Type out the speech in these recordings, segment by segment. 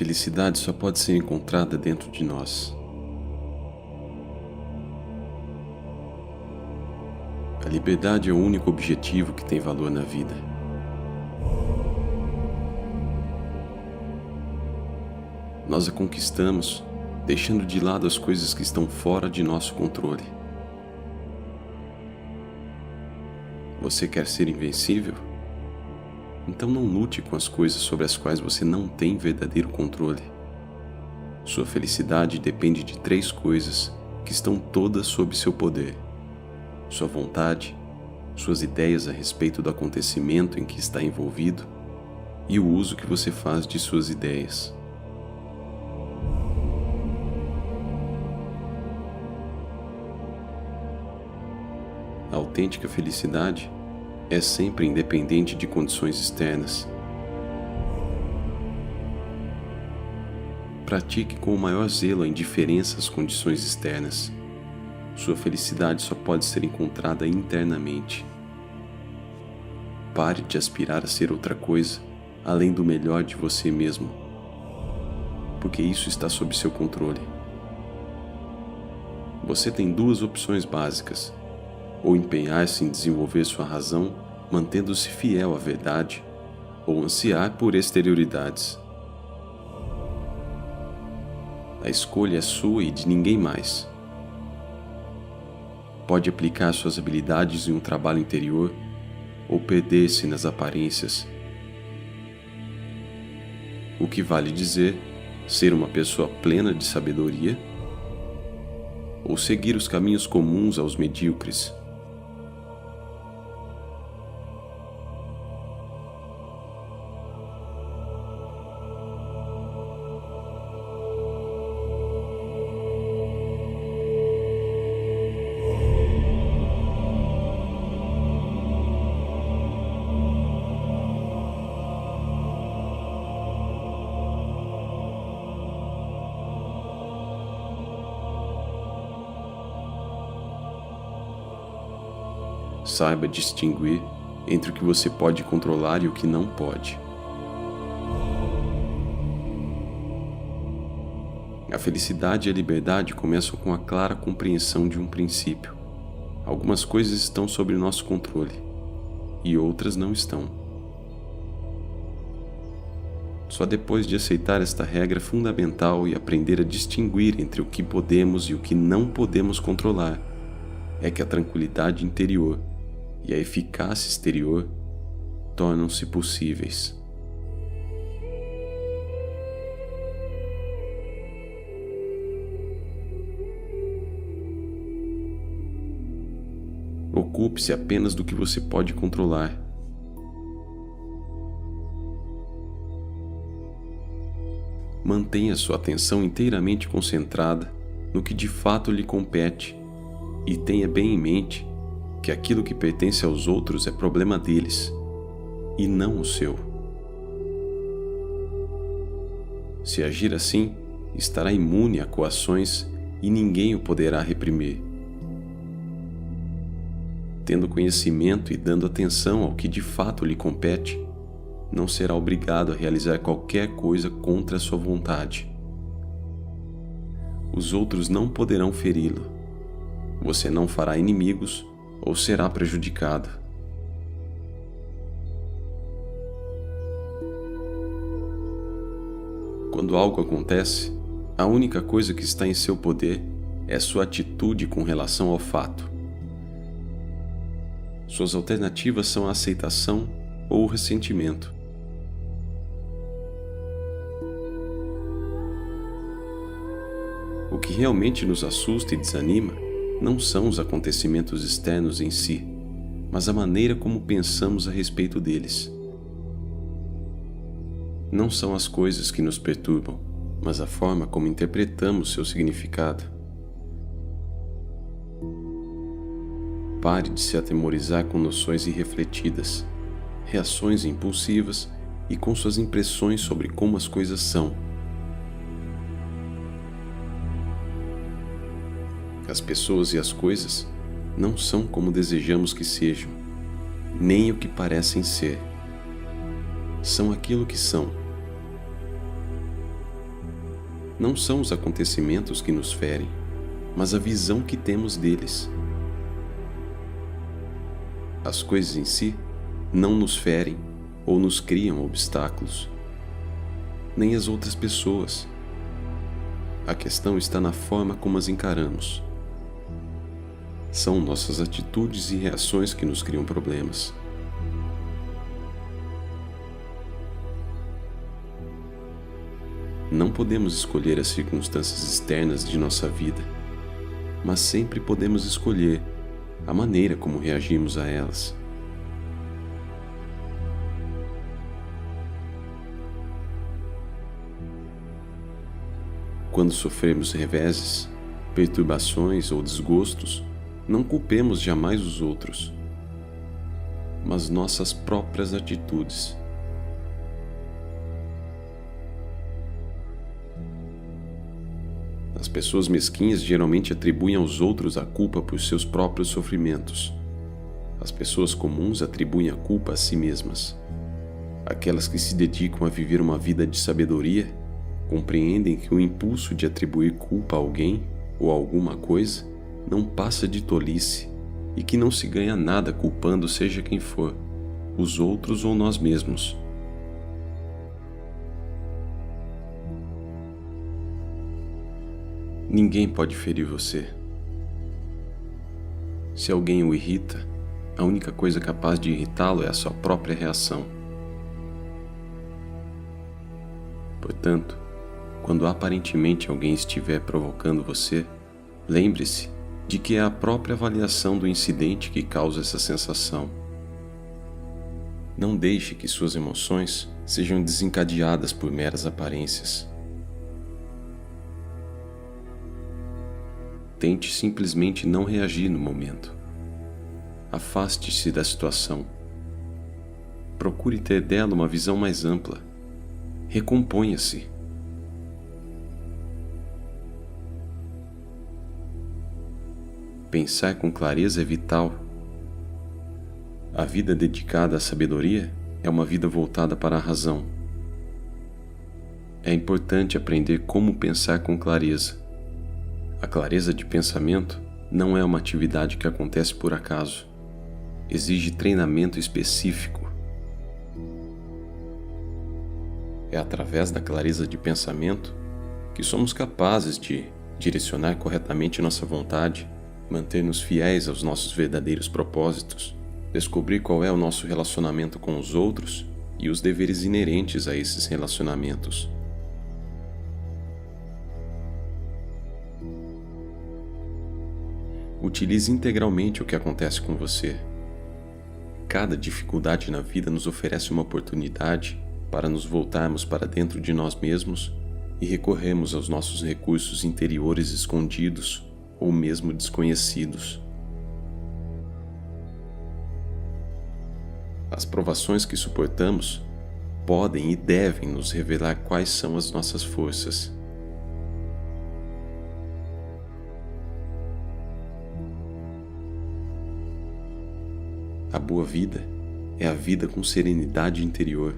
felicidade só pode ser encontrada dentro de nós. A liberdade é o único objetivo que tem valor na vida. Nós a conquistamos, deixando de lado as coisas que estão fora de nosso controle. Você quer ser invencível? Então não lute com as coisas sobre as quais você não tem verdadeiro controle. Sua felicidade depende de 3 coisas que estão todas sob seu poder: sua vontade, suas ideias a respeito do acontecimento em que está envolvido e o uso que você faz de suas ideias. A autêntica felicidade é sempre independente de condições externas. Pratique com o maior zelo a indiferença às condições externas. Sua felicidade só pode ser encontrada internamente. Pare de aspirar a ser outra coisa, além do melhor de você mesmo, porque isso está sob seu controle. Você tem 2 opções básicas: ou empenhar-se em desenvolver sua razão, mantendo-se fiel à verdade, ou ansiar por exterioridades. A escolha é sua e de ninguém mais. Pode aplicar suas habilidades em um trabalho interior, ou perder-se nas aparências. O que vale dizer, ser uma pessoa plena de sabedoria, ou seguir os caminhos comuns aos medíocres. Saiba distinguir entre o que você pode controlar e o que não pode. A felicidade e a liberdade começam com a clara compreensão de um princípio. Algumas coisas estão sob nosso controle e outras não estão. Só depois de aceitar esta regra fundamental e aprender a distinguir entre o que podemos e o que não podemos controlar, é que a tranquilidade interior e a eficácia exterior tornam-se possíveis. Ocupe-se apenas do que você pode controlar. Mantenha sua atenção inteiramente concentrada no que de fato lhe compete e tenha bem em mente que aquilo que pertence aos outros é problema deles, e não o seu. Se agir assim, estará imune a coações e ninguém o poderá reprimir. Tendo conhecimento e dando atenção ao que de fato lhe compete, não será obrigado a realizar qualquer coisa contra a sua vontade. Os outros não poderão feri-lo. Você não fará inimigos ou será prejudicado. Quando algo acontece, a única coisa que está em seu poder é sua atitude com relação ao fato. Suas alternativas são a aceitação ou o ressentimento. O que realmente nos assusta e desanima não são os acontecimentos externos em si, mas a maneira como pensamos a respeito deles. Não são as coisas que nos perturbam, mas a forma como interpretamos seu significado. Pare de se atemorizar com noções irrefletidas, reações impulsivas e com suas impressões sobre como as coisas são. As pessoas e as coisas não são como desejamos que sejam, nem o que parecem ser. São aquilo que são. Não são os acontecimentos que nos ferem, mas a visão que temos deles. As coisas em si não nos ferem ou nos criam obstáculos, nem as outras pessoas. A questão está na forma como as encaramos. São nossas atitudes e reações que nos criam problemas. Não podemos escolher as circunstâncias externas de nossa vida, mas sempre podemos escolher a maneira como reagimos a elas. Quando sofremos reveses, perturbações ou desgostos, não culpemos jamais os outros, mas nossas próprias atitudes. As pessoas mesquinhas geralmente atribuem aos outros a culpa por seus próprios sofrimentos. As pessoas comuns atribuem a culpa a si mesmas. Aquelas que se dedicam a viver uma vida de sabedoria compreendem que o impulso de atribuir culpa a alguém ou a alguma coisa não passa de tolice e que não se ganha nada culpando seja quem for, os outros ou nós mesmos. Ninguém pode ferir você. Se alguém o irrita, a única coisa capaz de irritá-lo é a sua própria reação. Portanto, quando aparentemente alguém estiver provocando você, lembre-se de que é a própria avaliação do incidente que causa essa sensação. Não deixe que suas emoções sejam desencadeadas por meras aparências. Tente simplesmente não reagir no momento. Afaste-se da situação. Procure ter dela uma visão mais ampla. Recomponha-se. Pensar com clareza é vital. A vida dedicada à sabedoria é uma vida voltada para a razão. É importante aprender como pensar com clareza. A clareza de pensamento não é uma atividade que acontece por acaso. Exige treinamento específico. É através da clareza de pensamento que somos capazes de direcionar corretamente nossa vontade, manter-nos fiéis aos nossos verdadeiros propósitos, descobrir qual é o nosso relacionamento com os outros e os deveres inerentes a esses relacionamentos. Utilize integralmente o que acontece com você. Cada dificuldade na vida nos oferece uma oportunidade para nos voltarmos para dentro de nós mesmos e recorrermos aos nossos recursos interiores escondidos ou mesmo desconhecidos. As provações que suportamos podem e devem nos revelar quais são as nossas forças. A boa vida é a vida com serenidade interior.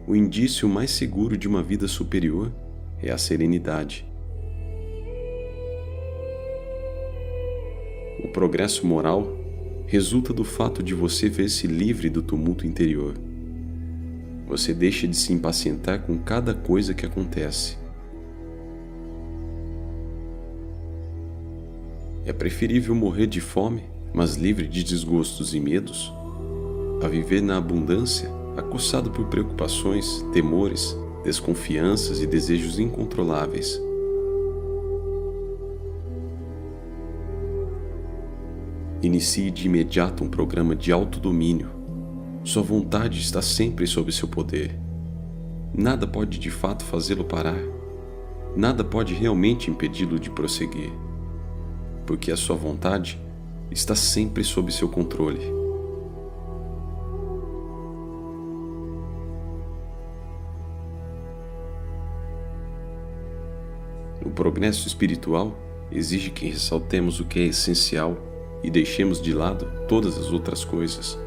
O indício mais seguro de uma vida superior é a serenidade. O progresso moral resulta do fato de você ver-se livre do tumulto interior. Você deixa de se impacientar com cada coisa que acontece. É preferível morrer de fome, mas livre de desgostos e medos, a viver na abundância, acossado por preocupações, temores, desconfianças e desejos incontroláveis. Inicie de imediato um programa de autodomínio. Sua vontade está sempre sob seu poder. Nada pode de fato fazê-lo parar. Nada pode realmente impedi-lo de prosseguir, porque a sua vontade está sempre sob seu controle. O progresso espiritual exige que ressaltemos o que é essencial e deixemos de lado todas as outras coisas,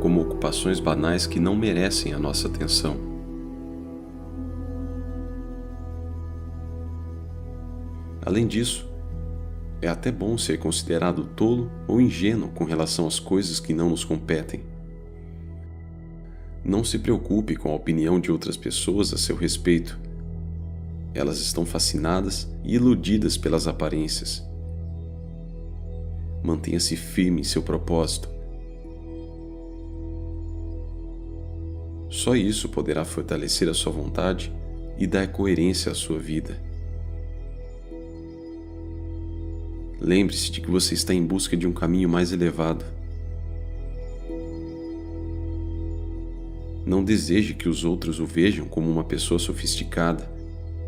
como ocupações banais que não merecem a nossa atenção. Além disso, é até bom ser considerado tolo ou ingênuo com relação às coisas que não nos competem. Não se preocupe com a opinião de outras pessoas a seu respeito. Elas estão fascinadas e iludidas pelas aparências. Mantenha-se firme em seu propósito. Só isso poderá fortalecer a sua vontade e dar coerência à sua vida. Lembre-se de que você está em busca de um caminho mais elevado. Não deseje que os outros o vejam como uma pessoa sofisticada,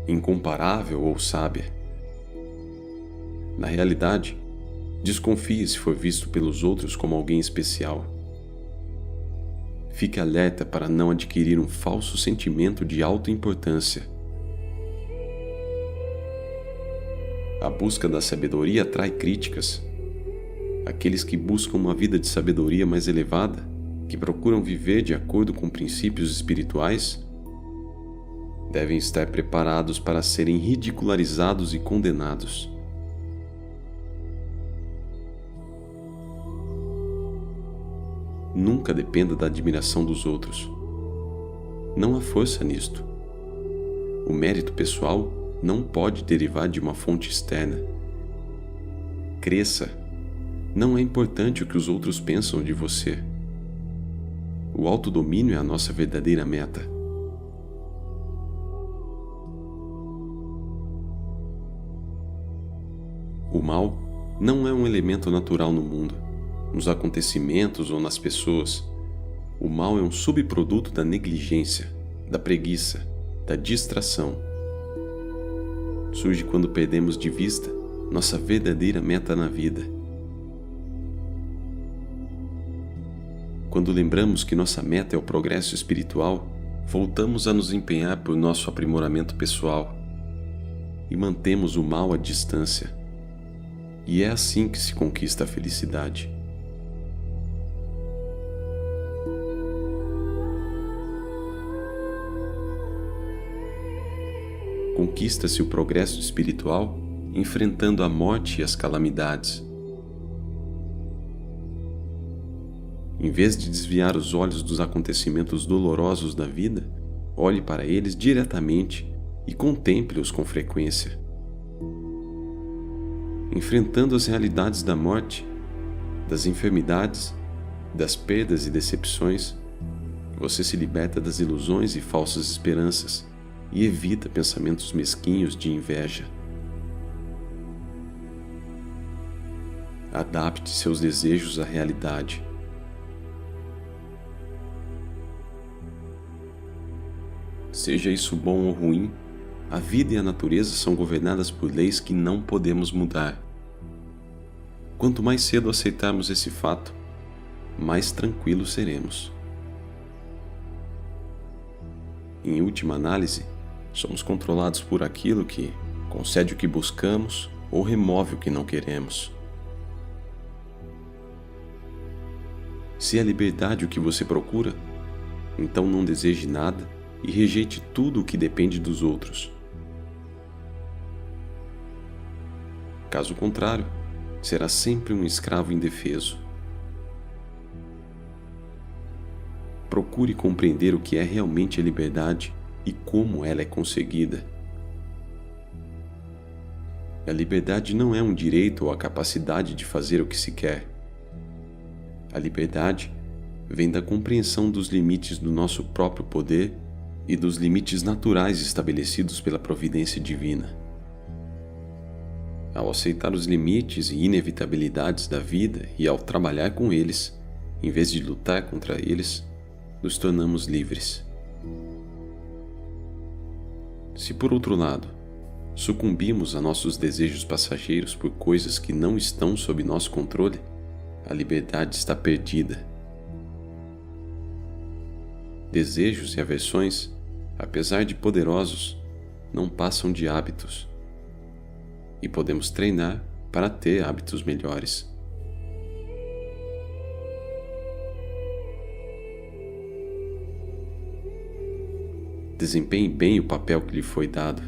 incomparável ou sábia. Na realidade, desconfie se for visto pelos outros como alguém especial. Fique alerta para não adquirir um falso sentimento de autoimportância. A busca da sabedoria atrai críticas. Aqueles que buscam uma vida de sabedoria mais elevada, que procuram viver de acordo com princípios espirituais, devem estar preparados para serem ridicularizados e condenados. Nunca dependa da admiração dos outros. Não há força nisto. O mérito pessoal não pode derivar de uma fonte externa. Cresça. Não é importante o que os outros pensam de você. O autodomínio é a nossa verdadeira meta. O mal não é um elemento natural no mundo, nos acontecimentos ou nas pessoas. O mal é um subproduto da negligência, da preguiça, da distração. Surge quando perdemos de vista nossa verdadeira meta na vida. Quando lembramos que nossa meta é o progresso espiritual, voltamos a nos empenhar por nosso aprimoramento pessoal e mantemos o mal à distância. E é assim que se conquista a felicidade. Conquista-se o progresso espiritual enfrentando a morte e as calamidades. Em vez de desviar os olhos dos acontecimentos dolorosos da vida, olhe para eles diretamente e contemple-os com frequência. Enfrentando as realidades da morte, das enfermidades, das perdas e decepções, você se liberta das ilusões e falsas esperanças e evita pensamentos mesquinhos de inveja. Adapte seus desejos à realidade. Seja isso bom ou ruim, a vida e a natureza são governadas por leis que não podemos mudar. Quanto mais cedo aceitarmos esse fato, mais tranquilos seremos. Em última análise, somos controlados por aquilo que concede o que buscamos ou remove o que não queremos. Se é a liberdade o que você procura, então não deseje nada e rejeite tudo o que depende dos outros. Caso contrário, será sempre um escravo indefeso. Procure compreender o que é realmente a liberdade e como ela é conseguida. A liberdade não é um direito ou a capacidade de fazer o que se quer. A liberdade vem da compreensão dos limites do nosso próprio poder e dos limites naturais estabelecidos pela providência divina. Ao aceitar os limites e inevitabilidades da vida e ao trabalhar com eles, em vez de lutar contra eles, nos tornamos livres. Se, por outro lado, sucumbimos a nossos desejos passageiros por coisas que não estão sob nosso controle, a liberdade está perdida. Desejos e aversões, apesar de poderosos, não passam de hábitos. E podemos treinar para ter hábitos melhores. Desempenhe bem o papel que lhe foi dado.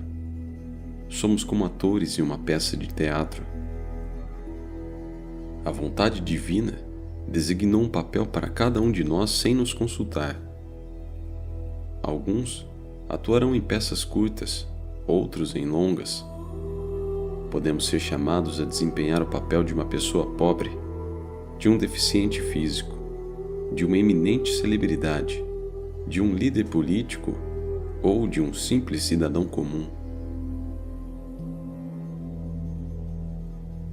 Somos como atores em uma peça de teatro. A vontade divina designou um papel para cada um de nós sem nos consultar. Alguns atuarão em peças curtas, outros em longas. Podemos ser chamados a desempenhar o papel de uma pessoa pobre, de um deficiente físico, de uma eminente celebridade, de um líder político ou de um simples cidadão comum.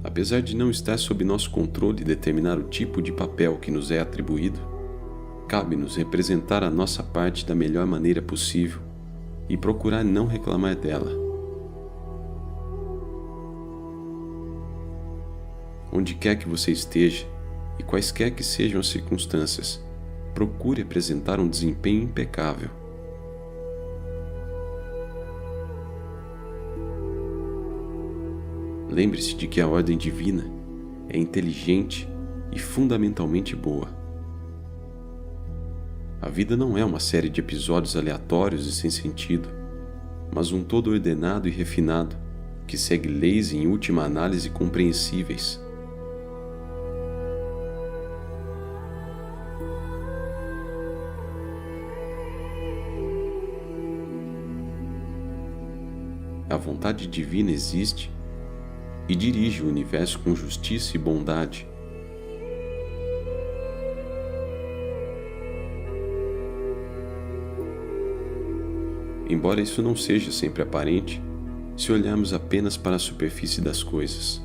Apesar de não estar sob nosso controle determinar o tipo de papel que nos é atribuído, cabe-nos representar a nossa parte da melhor maneira possível e procurar não reclamar dela. Onde quer que você esteja, e quaisquer que sejam as circunstâncias, procure apresentar um desempenho impecável. Lembre-se de que a ordem divina é inteligente e fundamentalmente boa. A vida não é uma série de episódios aleatórios e sem sentido, mas um todo ordenado e refinado, que segue leis em última análise compreensíveis. A vontade divina existe e dirige o universo com justiça e bondade. Embora isso não seja sempre aparente, se olharmos apenas para a superfície das coisas.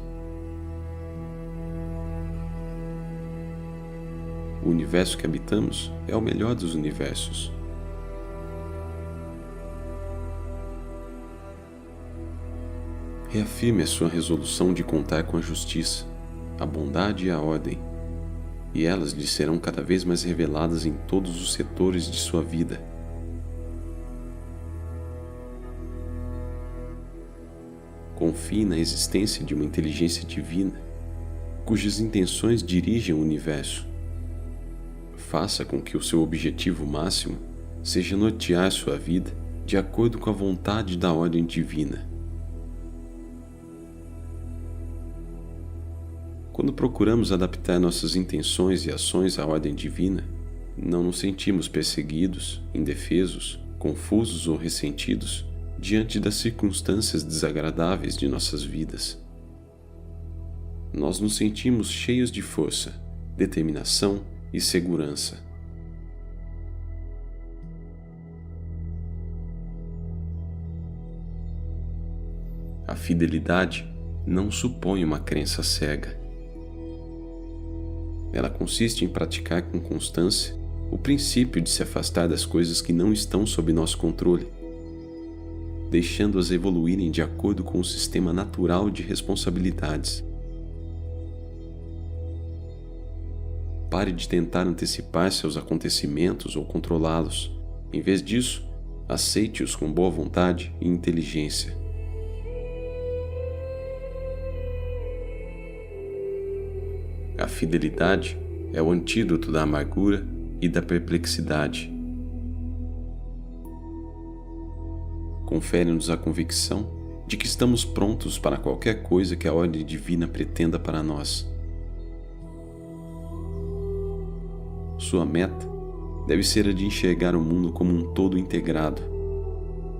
O universo que habitamos é o melhor dos universos. Reafirme a sua resolução de contar com a justiça, a bondade e a ordem, e elas lhe serão cada vez mais reveladas em todos os setores de sua vida. Confie na existência de uma inteligência divina, cujas intenções dirigem o universo. Faça com que o seu objetivo máximo seja nortear sua vida de acordo com a vontade da ordem divina. Quando procuramos adaptar nossas intenções e ações à ordem divina, não nos sentimos perseguidos, indefesos, confusos ou ressentidos diante das circunstâncias desagradáveis de nossas vidas. Nós nos sentimos cheios de força, determinação e segurança. A fidelidade não supõe uma crença cega. Ela consiste em praticar com constância o princípio de se afastar das coisas que não estão sob nosso controle, deixando-as evoluírem de acordo com o sistema natural de responsabilidades. Pare de tentar antecipar-se aos acontecimentos ou controlá-los. Em vez disso, aceite-os com boa vontade e inteligência. A fidelidade é o antídoto da amargura e da perplexidade. Confere-nos a convicção de que estamos prontos para qualquer coisa que a ordem divina pretenda para nós. Sua meta deve ser a de enxergar o mundo como um todo integrado,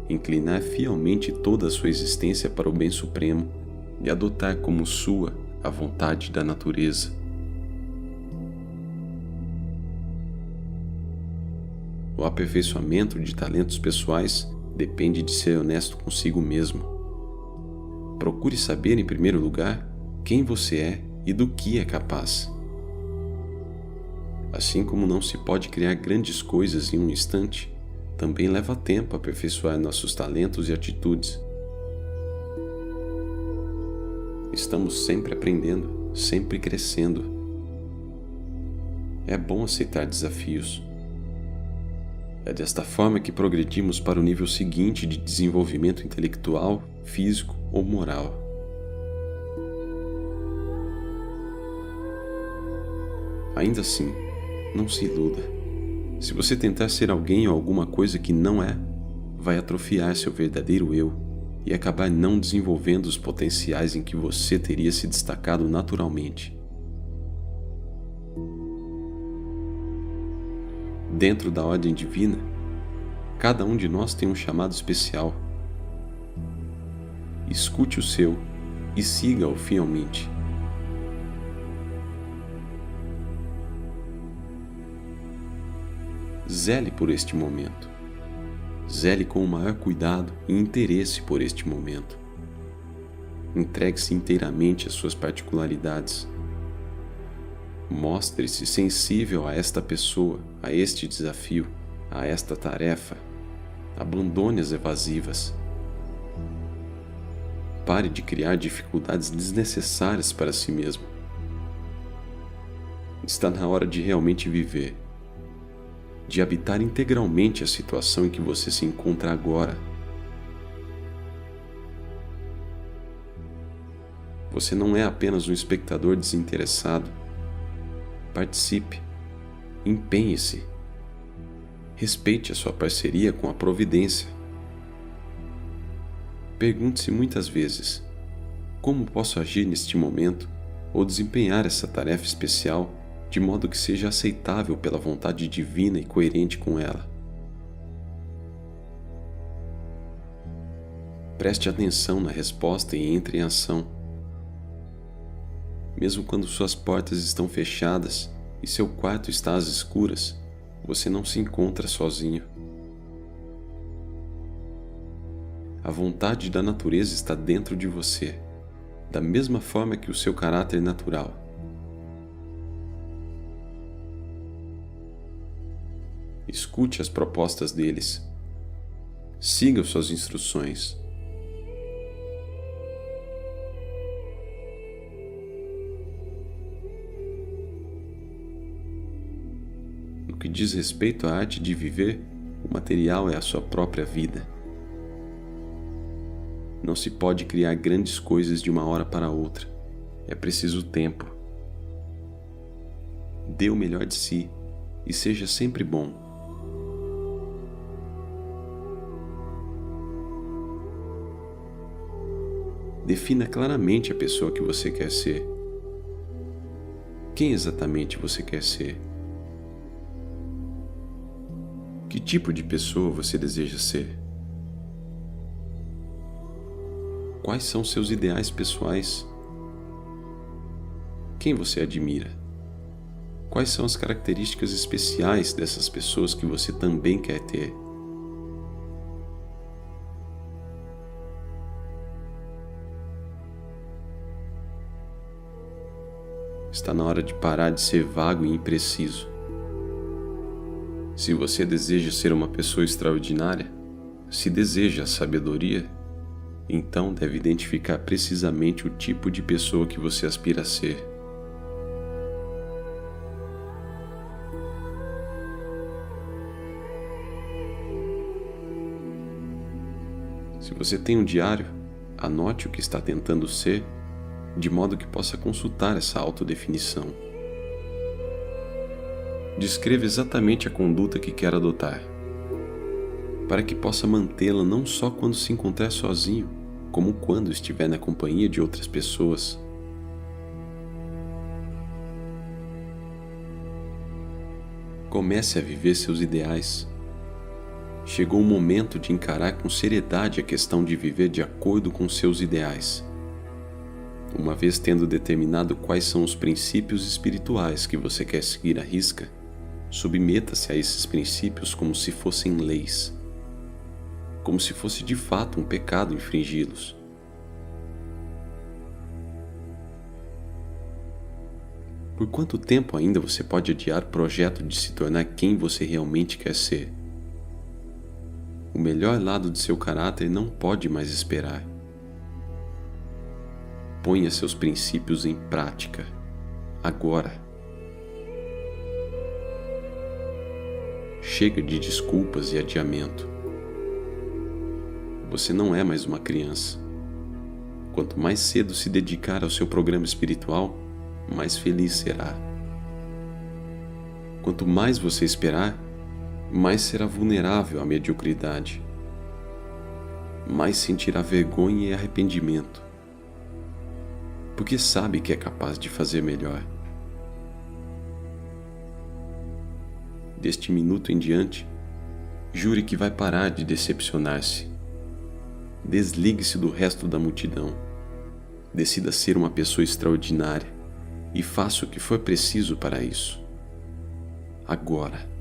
inclinar fielmente toda a sua existência para o bem supremo e adotar como sua a vontade da natureza. O aperfeiçoamento de talentos pessoais depende de ser honesto consigo mesmo. Procure saber, em primeiro lugar, quem você é e do que é capaz. Assim como não se pode criar grandes coisas em um instante, também leva tempo aperfeiçoar nossos talentos e atitudes. Estamos sempre aprendendo, sempre crescendo. É bom aceitar desafios. É desta forma que progredimos para o nível seguinte de desenvolvimento intelectual, físico ou moral. Ainda assim, não se iluda. Se você tentar ser alguém ou alguma coisa que não é, vai atrofiar seu verdadeiro eu e acabar não desenvolvendo os potenciais em que você teria se destacado naturalmente. Dentro da ordem divina, cada um de nós tem um chamado especial. Escute o seu e siga-o fielmente. Zele por este momento. Zele com o maior cuidado e interesse por este momento. Entregue-se inteiramente às suas particularidades. Mostre-se sensível a esta pessoa, a este desafio, a esta tarefa. Abandone as evasivas. Pare de criar dificuldades desnecessárias para si mesmo. Está na hora de realmente viver, de habitar integralmente a situação em que você se encontra agora. Você não é apenas um espectador desinteressado. Participe, empenhe-se, respeite a sua parceria com a providência. Pergunte-se muitas vezes: como posso agir neste momento ou desempenhar essa tarefa especial de modo que seja aceitável pela vontade divina e coerente com ela? Preste atenção na resposta e entre em ação. Mesmo quando suas portas estão fechadas e seu quarto está às escuras, você não se encontra sozinho. A vontade da natureza está dentro de você, da mesma forma que o seu caráter natural. Escute as propostas deles. Siga suas instruções. No que diz respeito à arte de viver, o material é a sua própria vida. Não se pode criar grandes coisas de uma hora para outra. É preciso tempo. Dê o melhor de si e seja sempre bom. Defina claramente a pessoa que você quer ser. Quem exatamente você quer ser? Que tipo de pessoa você deseja ser? Quais são seus ideais pessoais? Quem você admira? Quais são as características especiais dessas pessoas que você também quer ter? Está na hora de parar de ser vago e impreciso. Se você deseja ser uma pessoa extraordinária, se deseja a sabedoria, então deve identificar precisamente o tipo de pessoa que você aspira a ser. Se você tem um diário, anote o que está tentando ser, de modo que possa consultar essa autodefinição. Descreva exatamente a conduta que quer adotar, para que possa mantê-la não só quando se encontrar sozinho, como quando estiver na companhia de outras pessoas. Comece a viver seus ideais. Chegou o momento de encarar com seriedade a questão de viver de acordo com seus ideais. Uma vez tendo determinado quais são os princípios espirituais que você quer seguir à risca, submeta-se a esses princípios como se fossem leis, como se fosse de fato um pecado infringi-los. Por quanto tempo ainda você pode adiar o projeto de se tornar quem você realmente quer ser? O melhor lado de seu caráter não pode mais esperar. Ponha seus princípios em prática, agora. Chega de desculpas e adiamento. Você não é mais uma criança. Quanto mais cedo se dedicar ao seu programa espiritual, mais feliz será. Quanto mais você esperar, mais será vulnerável à mediocridade. mais sentirá vergonha e arrependimento, porque sabe que é capaz de fazer melhor. Deste minuto em diante, jure que vai parar de decepcionar-se. Desligue-se do resto da multidão. Decida ser uma pessoa extraordinária e faça o que for preciso para isso. Agora.